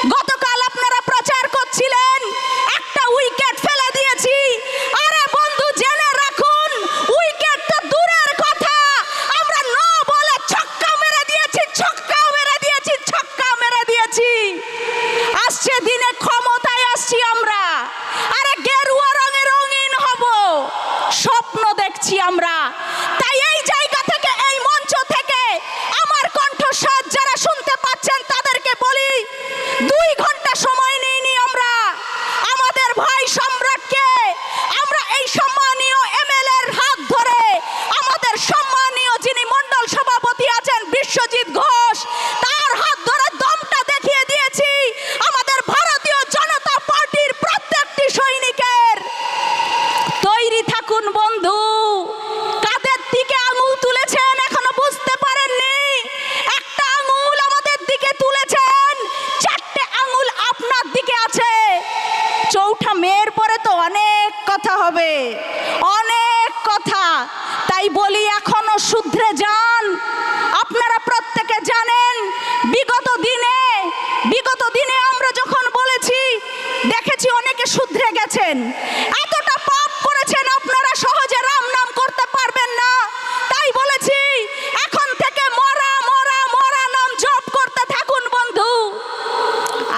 গতকাল আপনারা প্রচার করছিলেন একটা উইকেট ফেলে দিয়েছি। আরে বন্ধু, জেনে রাখুন, উইকেট তো দূরের কথা, আমরা 9 বলে ছক্কা মেরে দিয়েছি, ছক্কাও মেরে দিয়েছি, ছক্কাও মেরে দিয়েছি। আসছে দিনে ক্ষমতায় আসছি আমরা, আরে গেরুয়া রঙে রঙিন হব, স্বপ্ন দেখছি আমরা। তাই এই জায়গা থেকে, এই মঞ্চ থেকে আমার কণ্ঠস্বর যারা শুনতে পাচ্ছেন তাদেরকে বলি, 2 ঘন্টা সময় নিইনি আমরা। আমাদের ভাই সম্রাটকে আমরা এই সম্মানীয় এমএলএর হাত ধরে, আমাদের সম্মানীয় যিনি মণ্ডল সভাপতি আছেন বিশ্বজিৎ ঘোষ, তার হাত ধরে দমটা দেখিয়ে দিয়েছি আমাদের ভারতীয় জনতা পার্টির প্রত্যেকটি সৈনিকের। তৈরি থাকুন বন্ধু। কাদের দিকে আঙুল তুলেছেন এখনো বুঝতে পারেননি? একটা আঙুল আমাদের দিকে তুলেছেন, 4টে আঙুল আপনার দিকে আছে। চৌঠা মেয়ের পরে তো অনেক কথা হবে, অনেক কথা। তাই বলি এখনো শুধরে যান। আপনারা প্রত্যেকে জানেন বিগত দিনে আমরা যখন বলেছি, দেখেছি অনেকে শুধরে গেছেন। এতটা পাপ করেছেন আপনারা, সহজে রাম নাম করতে পারবেন না। তাই বলেছি এখন থেকে মরা মরা মরা নাম জপ করতে থাকুন বন্ধু।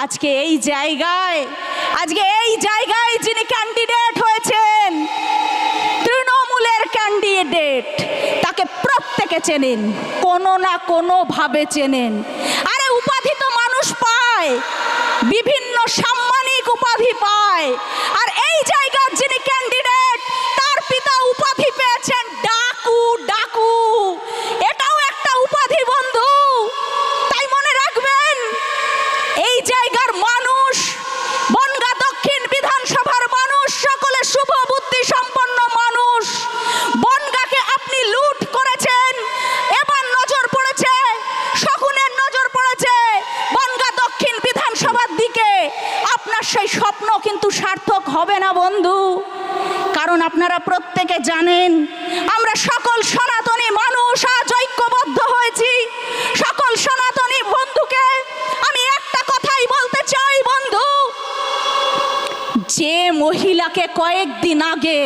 আজকে এই জায়গায় যিনি ক্যান্ডিডেট হয়েছেন, তৃণমূলের ক্যান্ডিডেট, তাকে প্রত্যেকে চেনেন, কোনো না কোনো ভাবে চেনেন। আরে উপাধি তো মানুষ পায়, বিভিন্ন সাম্মানিক উপাধি পায়। আর এই জায়গার যিনি ক্যান্ডিডেট, তার পিতা উপাধি পেয়েছেন ডাকু। এটাও একটা উপাধি বন্ধু। তাই মনে রাখবেন, এই জায়গার মানুষ, বনগাঁ দক্ষিণ বিধানসভার মানুষ, সকলে শুভ বুদ্ধি সম্পন্ন মানুষ। বনগাঁকে আপনি লুট করেছেন, এবার নজর পড়েছে, শকুনের নজর পড়েছে বনগাঁ দক্ষিণ বিধানসভার দিকে। আপনার সেই স্বপ্ন কিন্তু সার্থক হবে না বন্ধু। কারণ আপনারা প্রত্যেকে জানেন, আমরা সকল সনাতনী মানুষ আজ ঐক্যবদ্ধ হয়েছি। সকল সনাতনী বন্ধুকে আমি একটা কথাই বলতে চাই বন্ধু, যে মহিলাকে কয়েকদিন আগে,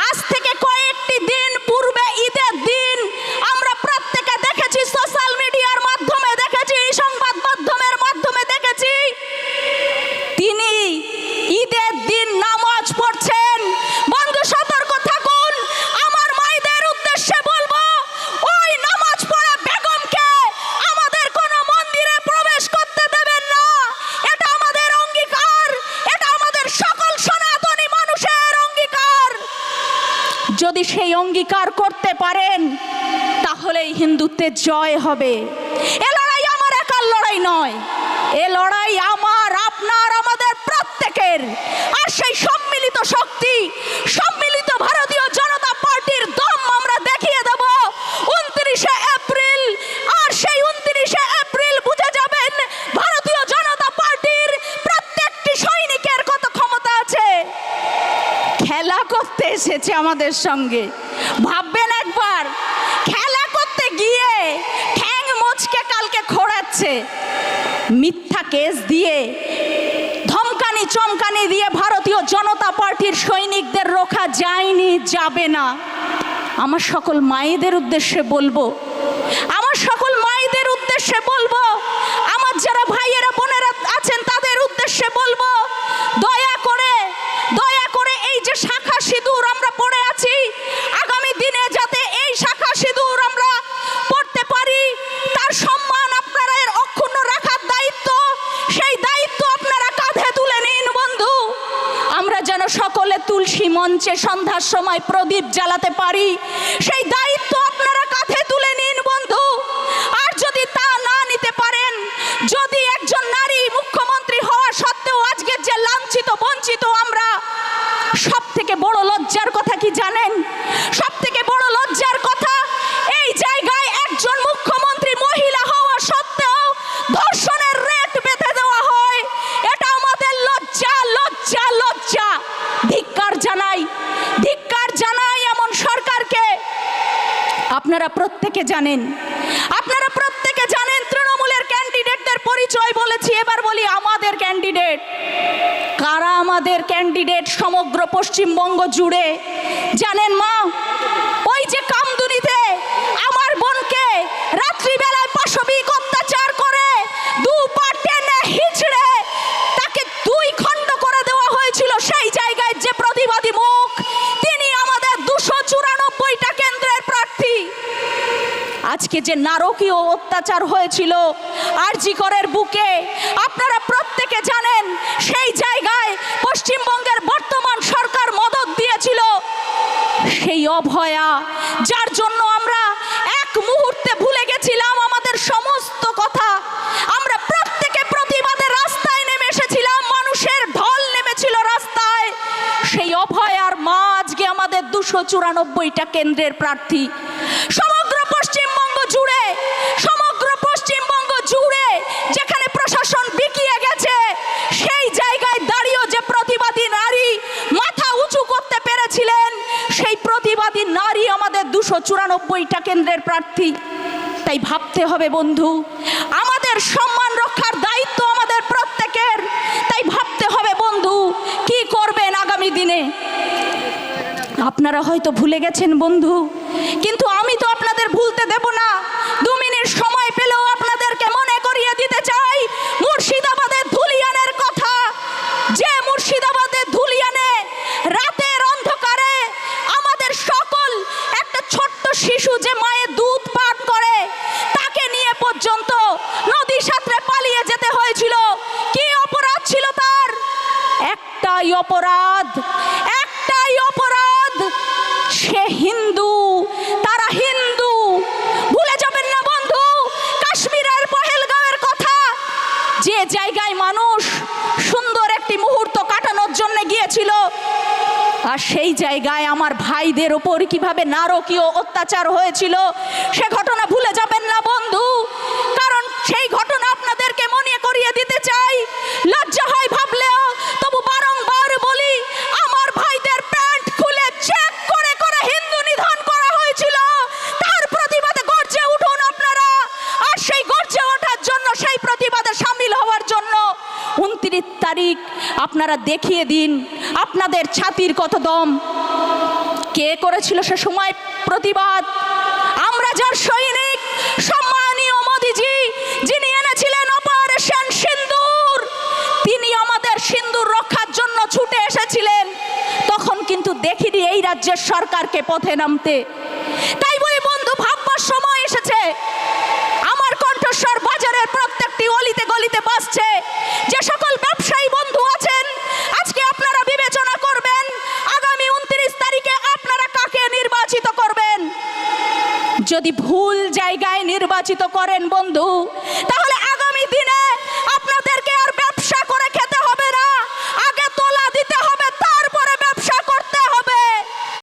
আজ থেকে কয়েকটি দিন পূর্বে, ঈদের দিন আমরা প্রত্যেকে দেখেছি, সোশ্যাল মিডিয়ার মাধ্যমে দেখেছি, সংবাদ মাধ্যমের মাধ্যমে দেখেছি, তিনি ঈদের দিন নামাজ পড়ছেন। বন্ধু সতর্ক থাকুন। আমার মায়েদের উদ্দেশ্যে বলবো, ওই নামাজ পড়া বেগমকে আমাদের কোনো মন্দিরে প্রবেশ করতে দেবেন না। এটা আমাদের অঙ্গীকার, এটা আমাদের সকল সনাতনী মানুষের অঙ্গীকার। যদি সেই অঙ্গীকার করতে পারেন, তাহলেই হিন্দুত্বের জয় হবে। এ লড়াই আমার একার লড়াই নয়, এ লড়াই আমার, আপনার, আমাদের প্রত্যেকের। আর সেই সম্মিলিত শক্তি, সম্মিলিত ভারতীয় জনতা পার্টির দম আমরা দেখিয়ে দেব 29শে এপ্রিল। আর সেই 29শে এপ্রিল বুঝে যাবেন ভারতীয় জনতা পার্টির প্রত্যেকটি সৈনিকের কত ক্ষমতা আছে। খেলা করতে এসেছে আমাদের সঙ্গে, ভাববেন একবার, খেলা করতে গিয়ে ঠ্যাং মোচকে কালকে খোঁড়াচ্ছে। মিথ্যা কেস দিয়ে, ধমকানি চমকানি দিয়ে ভারতীয় জনতা পার্টির সৈনিকদের রোখা যায়নি, যাবে না। আমার সকল মায়েদের উদ্দেশ্যে বলবো, আমার যারা ভাইয়েরা বোনেরা আছেন তাদের উদ্দেশ্যে বলবো, দয়া করে এই যে শাখা সিঁদুর আমরা পড়ে আছি, আগামী দিনে যাতে এই শাখা সিঁদুর আমরা পড়তে পারি, তার সম্মান আপনারা এর অক্ষুণ্ণ রাখার দায়িত্ব, সেই দায়িত্ব আপনারা কাঁধে তুলে নিন বন্ধু। আমরা যেন সকলে তুলসী মঞ্চে সন্ধ্যার সময় প্রদীপ জ্বালাতে পারি, সেই দায়িত্ব আপনারা কাঁধে তুলে নিন বন্ধু। আর যদি তা না নিতে পারেন, যদি একজন নারী মুখ্যমন্ত্রী হওয়া সত্ত্বেও আজকে যে লাঞ্ছিত বঞ্চিত আমরা, সব থেকে বড় লজ্জার কথা কি জানেন? সব থেকে বড় লজ্জার কথা, এই জায়গায় একজন মুখ্যমন্ত্রী মহিলা হওয়া সত্ত্বেও ধর্ষণের রেট বেঁধে দেওয়া হয়। এটা আমাদের লজ্জা। ধিক্কার জানাই এমন সরকারকে। আপনারা প্রত্যেকে জানেন তৃণমূলের ক্যান্ডিডেটদের পরিচয় বলেছি, এবার বলি আমার আমাদের ক্যান্ডিডেট সমগ্র পশ্চিমবঙ্গ জুড়ে। জানেন মা, ওই যে কামদুনিতে আমার বোনকে রাত্রিবেলায় পাশবিক অত্যাচার করে দু পা টেনে হিচড়ে তাকে দুই খণ্ড করে দেওয়া হয়েছিল, সেই জায়গায় যে প্রতিবাদী মুখ, তিনি আমাদের 294টা কেন্দ্রের প্রার্থী। আজকে যে নারকীয় অত্যাচার হয়েছিল আরজি করের বুকে, আপনারা প্রত্যেকে জানেন, সেই জায়গায় পশ্চিমবঙ্গের বর্তমান সরকার মদত দিয়েছিল। সেই অভয়া, যার জন্য আমরা এক মুহূর্তে ভুলে গেছিলাম আমাদের সমস্ত কথা, আমরা প্রত্যেকে প্রতিবাদের রাস্তায় নেমে এসেছিলাম, মানুষের ঢল নেমেছিল রাস্তায়। সেই অভয়ার মা আজকে আমাদের 294টা কেন্দ্রের প্রার্থী। সমগ্র পশ্চিমবঙ্গ জুড়ে, সমগ্র পশ্চিমবঙ্গ জুড়ে যেখানে প্রশাসন বিকিয়ে গেছে, সেই জায়গায় দাঁড়িয়েও যে প্রতিবাদী নারী মাথা উঁচু করতে পেরেছিলেন, সেই প্রতিবাদী নারী আমাদের 294টা কেন্দ্রের প্রার্থী। তাই ভাবতে হবে বন্ধু, আমাদের সম্মান রক্ষার দায়িত্ব আমাদের প্রত্যেকের। তাই ভাবতে হবে বন্ধু, কি করবেন আগামী দিনে। আপনারা হয়তো ভুলে গেছেন বন্ধু, কিন্তু আমি তো আপনাদের ভুলতে দেব না। 2 মিনিট সময় পেলেও আপনাদেরকে মনে করিয়ে দিতে চাই মুর্শিদাবাদের ধুলিয়ানের কথা। যে মুর্শিদাবাদের ধুলিয়ানে রাতের অন্ধকারে আমাদের সকল একটা ছোট্ট শিশু যে মায়ের দুধ পান করে, তাকে নিয়ে পর্যন্ত নদী সাঁতরে পালিয়ে যেতে হয়েছিল। কি অপরাধ ছিল তার? একটাই অপরাধ, একটাই অপরাধ, সে হিন্দু, তারা হিন্দু। ভুলে যাবেন না বন্ধু কাশ্মীরের পহেলগাঁওয়ের কথা, যে জায়গায় মানুষ সুন্দর একটি মুহূর্ত কাটানোর জন্য গিয়েছিল, আর সেই জায়গায় আমার ভাইদের ওপর কিভাবে নারকীয় অত্যাচার হয়েছিল, সে ঘটনা ভুলে যাবেন না বন্ধু। কারণ সেই ঘটনা আপনাদেরকে মনে করিয়ে দিতে চাই। লজ্জা হয় ভাবলেও তবু বারংবার বলি, আমার ভাইদের প্যান্ট খুলে চেক করে করে হিন্দু নিধন করা হয়েছিল। তার প্রতিবাদে গর্জে উঠুন আপনারা, আর সেই গর্জে ওঠার জন্য, সেই প্রতিবাদে সামিল হওয়ার জন্য 29 তারিখ আপনারা দেখিয়ে দিন আপনাদের ছাতির কত দম। কে করেছিল সে সময় প্রতিবাদ? আমরা যার সৈনিক সম্মানীয় মোদিজি, যিনি এনেছিলেন অপারেশন সিন্দুর, তিনি আমাদের সিন্দুর রক্ষার জন্য ছুটে এসেছিলেন। তখন কিন্তু দেখিনি এই রাজ্যের সরকারকে পথে নামতে। তাই বলি বন্ধু, ভাববার সময় এসেছে। আমার কণ্ঠস্বর বাজারের প্রত্যেকটি অলিতে গলিতে বাজছে। যে সকল ব্যবসায়ী বন্ধু আছেন, আজকে আপনারা বিবেচনা করবেন আগামী 29 তারিখে আপনারা কাকে নির্বাচিত করবেন। যদি ভুল জায়গায় নির্বাচিত করেন বন্ধু, তাহলে